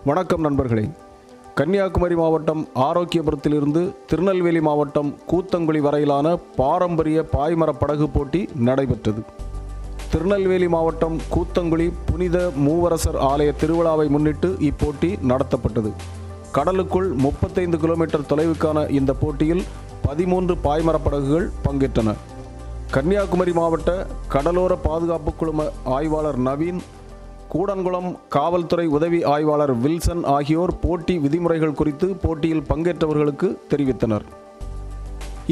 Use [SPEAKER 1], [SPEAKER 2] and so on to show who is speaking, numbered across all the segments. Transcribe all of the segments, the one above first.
[SPEAKER 1] வணக்கம் நண்பர்களே. கன்னியாகுமரி மாவட்டம் ஆரோக்கியபுரத்திலிருந்து திருநெல்வேலி மாவட்டம் கூத்தங்குழி வரையிலான பாரம்பரிய பாய்மர படகு போட்டி நடைபெற்றது. திருநெல்வேலி மாவட்டம் கூத்தங்குழி புனித மூவரசர் ஆலய திருவிழாவை முன்னிட்டு இப்போட்டி நடத்தப்பட்டது. கடலுக்குள் 35 கிலோமீட்டர் தொலைவுக்கான இந்த போட்டியில் 13 பாய்மர படகுகள் பங்கேற்றன. கன்னியாகுமரி மாவட்ட கடலோர பாதுகாப்பு குழும ஆய்வாளர் நவீன், கூடன்குளம் காவல்துறை உதவி ஆய்வாளர் வில்சன் ஆகியோர் போட்டி விதிமுறைகள் குறித்து போட்டியில் பங்கேற்றவர்களுக்கு தெரிவித்தனர்.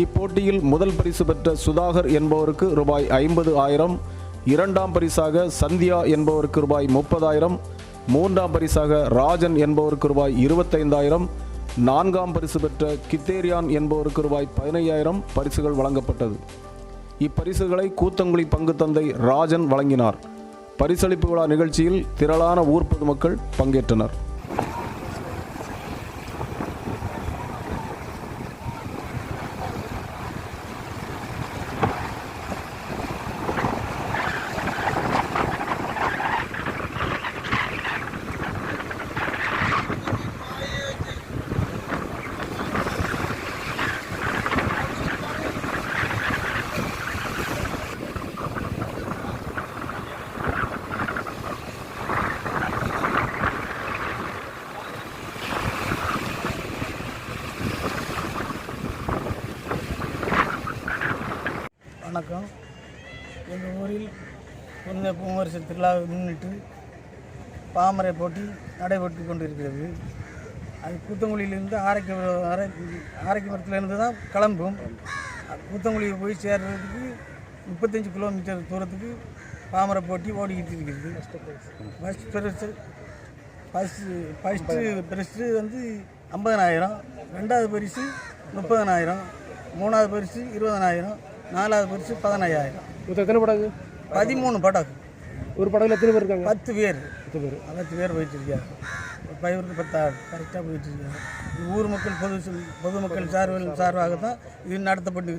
[SPEAKER 1] இப்போட்டியில் முதல் பரிசு பெற்ற சுதாகர் என்பவருக்கு ரூபாய் 50,000, இரண்டாம் பரிசாக சந்தியா என்பவருக்கு ரூபாய் 30,000, மூன்றாம் பரிசாக ராஜன் என்பவருக்கு ரூபாய் 25,000, நான்காம் பரிசு பெற்ற கித்தேரியான் என்பவருக்கு ரூபாய் 15,000 பரிசுகள் வழங்கப்பட்டது. இப்பரிசுகளை கூத்தங்குழி பங்கு தந்தை ராஜன் வழங்கினார். பரிசளிப்பு விழா நிகழ்ச்சியில் திரளான ஊர் பொதுமக்கள் பங்கேற்றனர்.
[SPEAKER 2] வணக்கம். எங்கள் ஊரில் புனித பூவரசர் திருவிழாவை முன்னிட்டு பாமரை போட்டி நடைபெற்று கொண்டிருக்கிறது. அது கூத்தங்குழியிலிருந்து ஆரோக்கியபுரத்திலிருந்து தான் கிளம்பும். கூத்தங்குழியை போய் சேர்றதுக்கு 35 கிலோமீட்டர் தூரத்துக்கு பாமரை போட்டி ஓடிக்கிட்டு இருக்கிறது. ஃபஸ்ட்டு பரிசு வந்து 50,000, ரெண்டாவது பரிசு 30,000, மூணாவது பரிசு 20,000, நாலாவது பரிசு 15,000.
[SPEAKER 3] எத்தனை படகு?
[SPEAKER 2] 13 படகு.
[SPEAKER 3] ஒரு படகுல எத்தனை பேர் இருக்காங்க?
[SPEAKER 2] 10 பேர். 10 பேர் போயிட்டு இருக்காங்க. பைவருக்கு 10 ஆள் கரெக்டாக போயிட்டு இருக்காங்க. ஊர் மக்கள் பொதுமக்கள் சார்பாக தான் இது நடத்தப்பட்டு.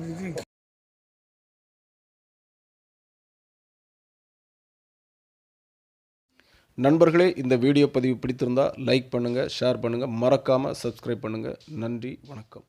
[SPEAKER 1] நண்பர்களே, இந்த வீடியோ பதிவு பிடித்திருந்தால் லைக் பண்ணுங்கள், ஷேர் பண்ணுங்கள், மறக்காமல் சப்ஸ்கிரைப் பண்ணுங்கள். நன்றி, வணக்கம்.